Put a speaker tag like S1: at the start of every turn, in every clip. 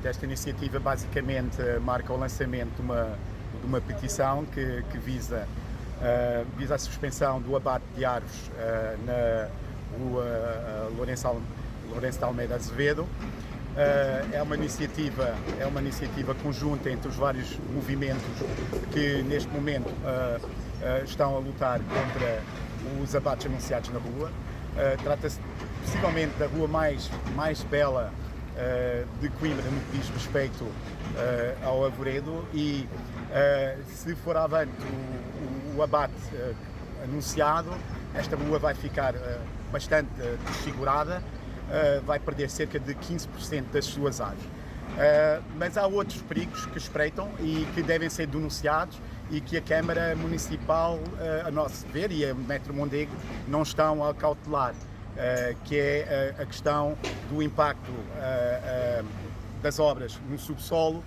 S1: Esta iniciativa basicamente marca o lançamento de uma petição que visa a suspensão do abate de árvores na rua Lourenço de Almeida Azevedo. É uma iniciativa conjunta entre os vários movimentos que neste momento estão a lutar contra os abates anunciados na rua. Trata-se possivelmente da rua mais bela de Coimbra no que diz respeito ao Arvoredo e se for avante o abate anunciado, esta rua vai ficar bastante desfigurada, vai perder cerca de 15% das suas árvores. Mas há outros perigos que espreitam e que devem ser denunciados e que a Câmara Municipal, a nosso ver, e a Metro Mondego não estão a cautelar, que é a questão do impacto das obras no subsolo,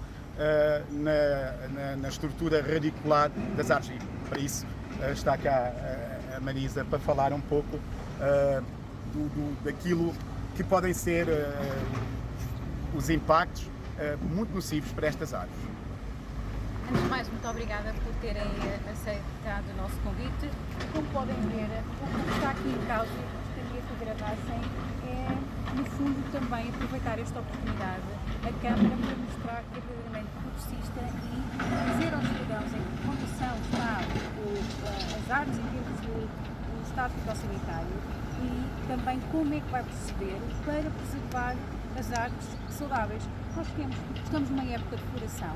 S1: na estrutura radicular das árvores. E para isso está cá a Marisa para falar um pouco daquilo que podem ser os impactos muito nocivos para estas árvores.
S2: Antes de mais, muito obrigada por terem aceitado o nosso convite.
S3: Como podem ver, o que está aqui em causa e gostaria que gravassem é, no fundo, também aproveitar esta oportunidade, a Câmara, para mostrar que é verdadeiramente progressista e dizer aos cidadãos em que condição estão as árvores em termos de estado fitossanitário e também como é que vai proceder para preservar as árvores saudáveis. Nós estamos numa época de floração.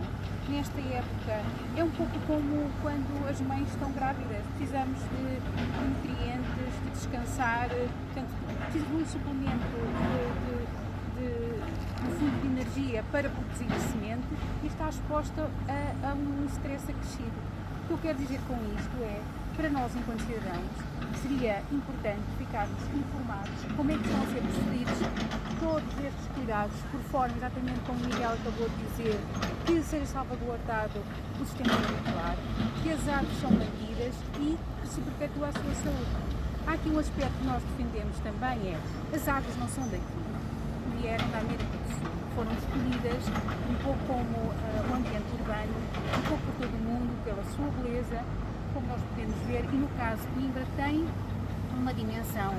S3: Nesta época é um pouco como quando as mães estão grávidas. Precisamos de nutrientes, de descansar, portanto, precisamos de um suplemento no fundo de energia para produzir a semente e está exposta a um stress acrescido. O que eu quero dizer com isto é, para nós enquanto cidadãos, seria importante ficarmos informados como é que estão a ser procedidos todos estes cuidados, por forma, exatamente como o Miguel acabou de dizer, que seja salvaguardado o sistema radicular, que as árvores são mantidas e que se perpetua a sua saúde. Há aqui um aspecto que nós defendemos também, as árvores não são daqui, vieram da América do Sul, foram escolhidas um pouco como o ambiente urbano, um pouco por todo o mundo, pela sua beleza, como nós podemos ver, e no caso de Coimbra tem uma dimensão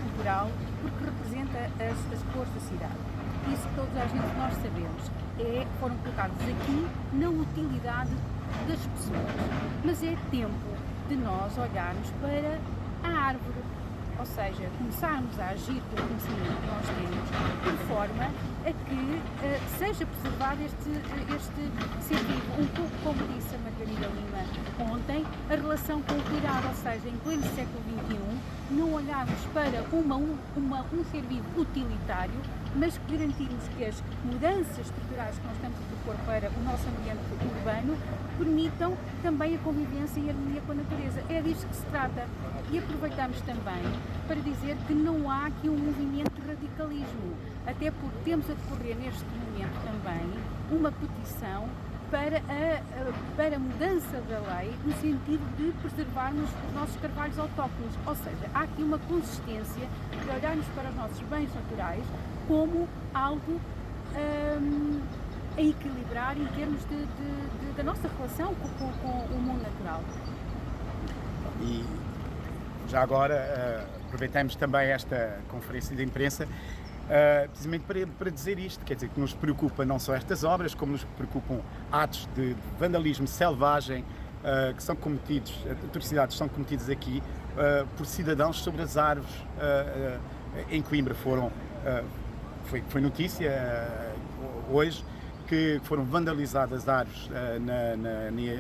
S3: cultural porque representa as cores da cidade. Isso que toda a gente nós sabemos, foram colocados aqui na utilidade das pessoas, mas é tempo de nós olharmos para a árvore, ou seja, começarmos a agir com o conhecimento que nós temos, de forma a que seja preservado este ser vivo, um pouco como disse a Margarida Lima ontem, a relação com o cuidado, ou seja, em pleno século XXI, não olharmos para um ser vivo utilitário, mas garantirmos que as mudanças estruturais que nós estamos a propor para o nosso ambiente urbano permitam também a convivência e a harmonia com a natureza. É disso que se trata. E aproveitamos também para dizer que não há aqui um movimento de radicalismo, até porque temos a decorrer neste momento também uma petição para a mudança da lei no sentido de preservarmos os nossos carvalhos autóctones, ou seja, há aqui uma consistência de olharmos para os nossos bens naturais como algo a equilibrar em termos da nossa relação com o mundo natural.
S1: E já agora aproveitamos também esta conferência de imprensa precisamente para dizer isto, quer dizer, que nos preocupa não só estas obras, como nos preocupam atos de vandalismo selvagem que são cometidos, atrocidades são cometidas aqui por cidadãos sobre as árvores em Coimbra. Foi notícia hoje que foram vandalizadas árvores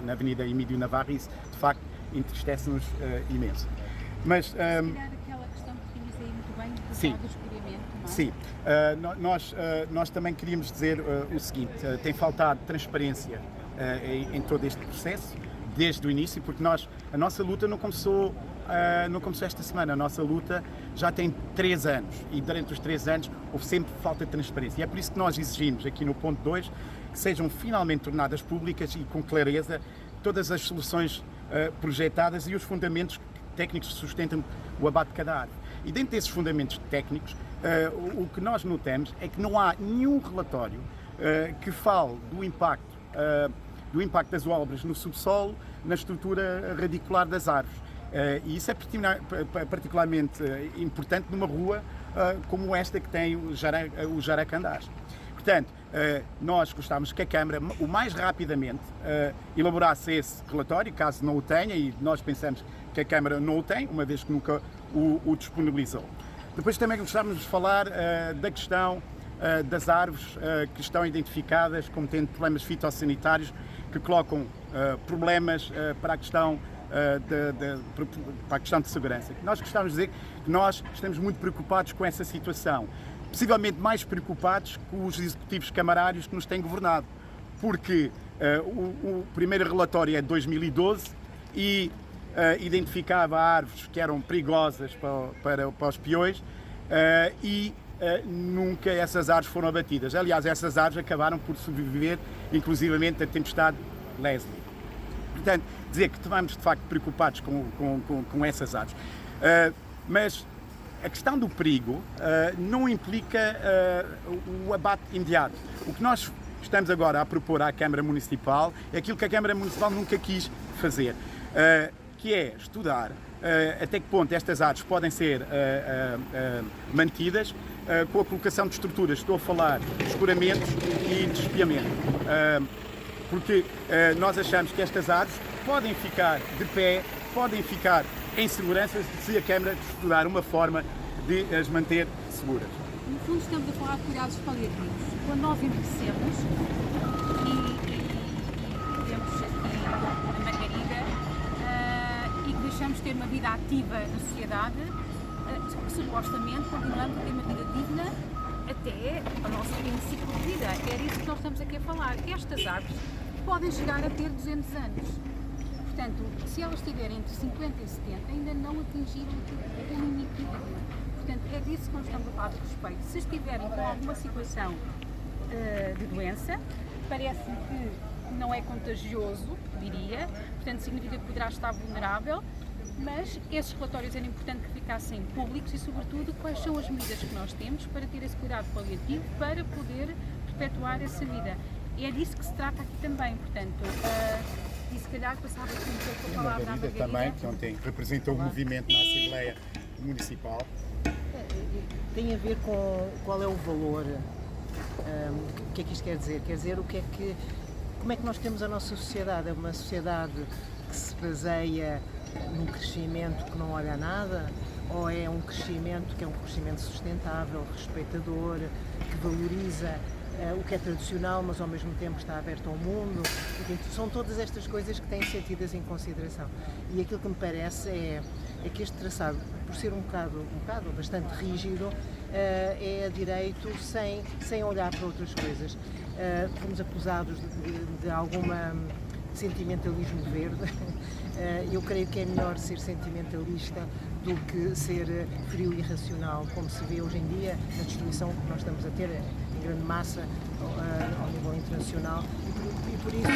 S1: na Avenida Emílio Navarro e isso, de facto, entristece-nos imenso. Mas,
S3: se calhar aquela questão que tinhas aí muito bem, do escolhimento, não é?
S1: Sim, nós também queríamos dizer o seguinte, tem faltado transparência em todo este processo, desde o início, porque a nossa luta não começou esta semana, a nossa luta já tem 3 anos e durante os 3 anos houve sempre falta de transparência e é por isso que nós exigimos aqui no ponto 2 que sejam finalmente tornadas públicas e com clareza todas as soluções projetadas e os fundamentos técnicos que sustentam o abate de cada árvore. E dentro desses fundamentos técnicos, o que nós notamos é que não há nenhum relatório que fale do impacto das obras no subsolo, na estrutura radicular das árvores. E isso é particularmente importante numa rua como esta que tem o Jaracandás. Portanto, nós gostávamos que a Câmara, o mais rapidamente, elaborasse esse relatório, caso não o tenha, e nós pensamos que a Câmara não o tem, uma vez que nunca o disponibilizou. Depois também gostávamos de falar da questão das árvores que estão identificadas como tendo problemas fitossanitários, que colocam problemas para a questão de segurança. Nós gostávamos de dizer que nós estamos muito preocupados com essa situação, possivelmente mais preocupados com os executivos camarários que nos têm governado, porque o primeiro relatório é de 2012 e identificava árvores que eram perigosas para os peões e nunca essas árvores foram abatidas. Aliás, essas árvores acabaram por sobreviver, inclusivamente, à tempestade Leslie. Portanto, dizer que estamos de facto preocupados com essas árvores. Mas a questão do perigo não implica o abate imediato. O que nós estamos agora a propor à Câmara Municipal é aquilo que a Câmara Municipal nunca quis fazer, que é estudar até que ponto estas árvores podem ser mantidas com a colocação de estruturas. Estou a falar de escoramentos e de espeamento. Porque nós achamos que estas árvores podem ficar de pé, podem ficar em segurança se a Câmara estudar uma forma de as manter seguras.
S3: No fundo, estamos a falar de cuidados paliativos. Quando nós envelhecemos e temos aqui a Margarida e que deixamos de ter uma vida ativa na sociedade, supostamente continuamos a ter uma vida digna até o nosso fim de ciclo de vida. É disso que nós estamos aqui a falar. Estas árvores podem chegar a ter 200 anos. Portanto, se elas estiverem entre 50 e 70, ainda não atingiram o limite de vida. Portanto, é disso que nós estamos a falar de respeito. Se estiverem com alguma situação de doença, parece-me que não é contagioso, diria, portanto significa que poderá estar vulnerável, mas esses relatórios era importante que ficassem públicos e, sobretudo, quais são as medidas que nós temos para ter esse cuidado paliativo para poder perpetuar essa vida. E é disso que se trata aqui também, portanto, e se calhar passava aqui um pouco a palavra à Margarida.
S1: Também, que ontem representou o movimento na Assembleia Municipal.
S4: Tem a ver com qual é o valor, o que é que isto quer dizer? Quer dizer, como é que nós temos a nossa sociedade? É uma sociedade que se baseia num crescimento que não olha a nada? Ou é um crescimento que é um crescimento sustentável, respeitador, que valoriza o que é tradicional, mas ao mesmo tempo está aberto ao mundo? São todas estas coisas que têm sido tidas em consideração. E aquilo que me parece é que este traçado, por ser um bocado bastante rígido, é a direito sem olhar para outras coisas. Fomos acusados de alguma sentimentalismo verde. Eu creio que é melhor ser sentimentalista do que ser frio e racional, como se vê hoje em dia na destruição que nós estamos a ter em grande massa ao nível internacional. E por isso,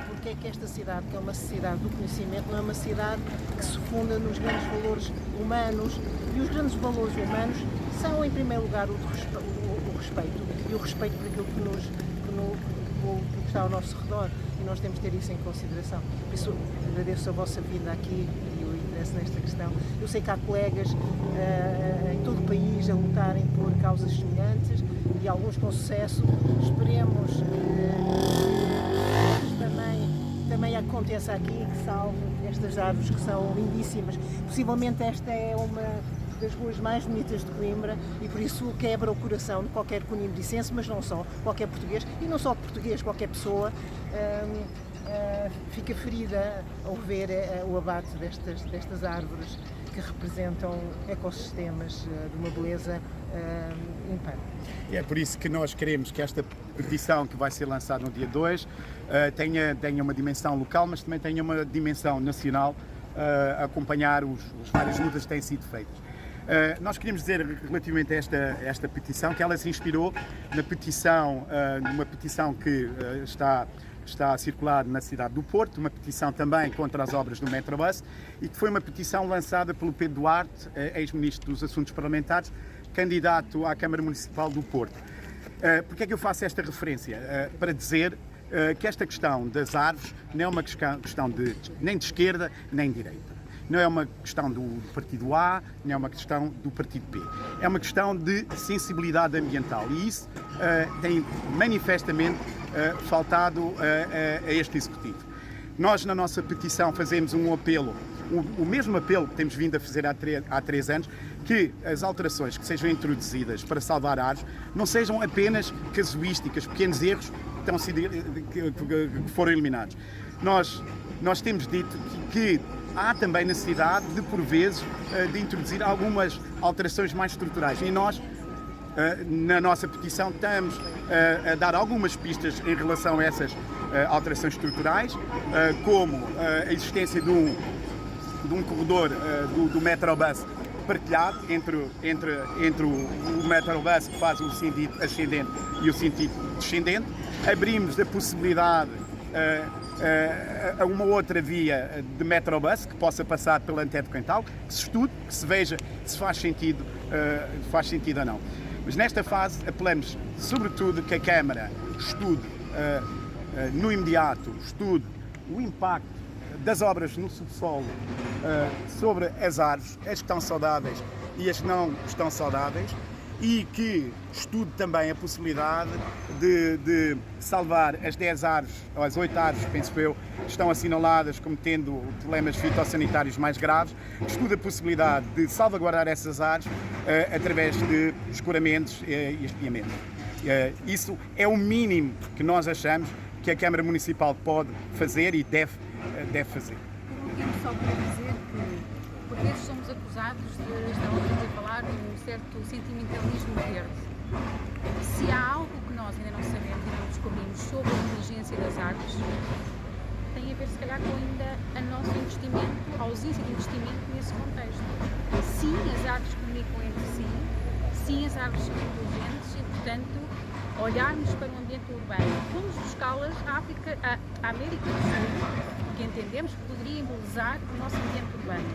S4: porque é que esta cidade, que é uma sociedade do conhecimento, não é uma cidade que se funda nos grandes valores humanos? E os grandes valores humanos são, em primeiro lugar, o respeito, e o respeito por aquilo que está ao nosso redor, e nós temos de ter isso em consideração. Por isso, agradeço a vossa vinda aqui e o interesse nesta questão. Eu sei que há colegas em todo o país a lutarem por causas semelhantes, e alguns com sucesso. Esperemos que também aconteça aqui, que salve estas árvores que são lindíssimas. Possivelmente esta é uma das ruas mais bonitas de Coimbra, e por isso quebra o coração de qualquer coimbricense, mas não só, qualquer português, e não só português, qualquer pessoa fica ferida ao ver o abate destas árvores que representam ecossistemas de uma beleza ímpar.
S1: E é por isso que nós queremos que esta petição que vai ser lançada no dia 2 tenha uma dimensão local, mas também tenha uma dimensão nacional, a acompanhar as várias lutas que têm sido feitas. Nós queríamos dizer relativamente a esta petição que ela se inspirou numa petição que está a circular na cidade do Porto, uma petição também contra as obras do Metrobus, e que foi uma petição lançada pelo Pedro Duarte, ex-ministro dos Assuntos Parlamentares, candidato à Câmara Municipal do Porto. Porque é que eu faço esta referência? Para dizer que esta questão das árvores não é uma questão nem de esquerda nem de direita. Não é uma questão do partido A, nem é uma questão do partido B. É uma questão de sensibilidade ambiental e isso tem manifestamente faltado a este Executivo. Nós, na nossa petição, fazemos um apelo, o mesmo apelo que temos vindo a fazer há 3 anos, que as alterações que sejam introduzidas para salvar árvores não sejam apenas casuísticas, pequenos erros que foram eliminados. Nós temos dito que há também necessidade de, por vezes, de introduzir algumas alterações mais estruturais. E nós, na nossa petição, estamos a dar algumas pistas em relação a essas alterações estruturais, como a existência de um corredor do Metrobus partilhado entre o Metrobus, que faz o sentido ascendente e o sentido descendente. Abrimos a possibilidade a uma outra via de Metrobus que possa passar pela Antete Quental, que se estude, que se veja se faz sentido ou não. Mas nesta fase apelamos sobretudo que a Câmara estude no imediato, estude o impacto das obras no subsolo sobre as árvores, as que estão saudáveis e as que não estão saudáveis, e que estude também a possibilidade de salvar as 10 árvores, ou as 8 árvores, penso eu, que estão assinaladas como tendo problemas fitossanitários mais graves, estude a possibilidade de salvaguardar essas árvores através de escoramentos e espiamento. Isso é o mínimo que nós achamos que a Câmara Municipal pode fazer e deve fazer.
S2: Por último, só para dizer que por vezes somos acusados de estar a falar de um certo sentimentalismo verde. Se há algo que nós ainda não sabemos e não descobrimos sobre a inteligência das árvores, tem a ver se calhar com ainda a nosso investimento, a ausência de investimento nesse contexto. Sim, as árvores comunicam entre si, sim, as árvores são inteligentes e, portanto, olharmos para o ambiente urbano, fomos buscá-las à América do Sul, que entendemos que poderia embelezar o nosso ambiente urbano.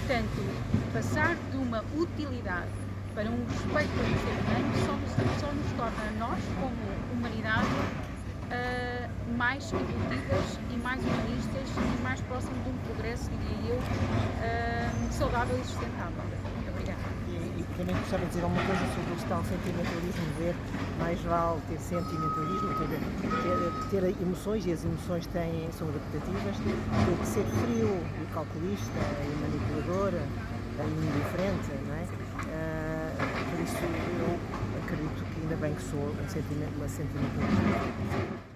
S2: Portanto, passar de uma utilidade para um respeito pelo ser humano só nos torna a nós, como humanidade, mais evolutivas e mais humanistas e mais próximos de um progresso, diria eu, saudável e sustentável. Muito obrigada.
S4: E também gostava de dizer alguma coisa sobre o tal sentimentalismo verde. Mais vale ter sentimentalismo, ter emoções, e as emoções são adaptativas, do que ser frio e calculista e manipulador e indiferente, não é? Por isso eu acredito que ainda bem que sou uma sentimentalista.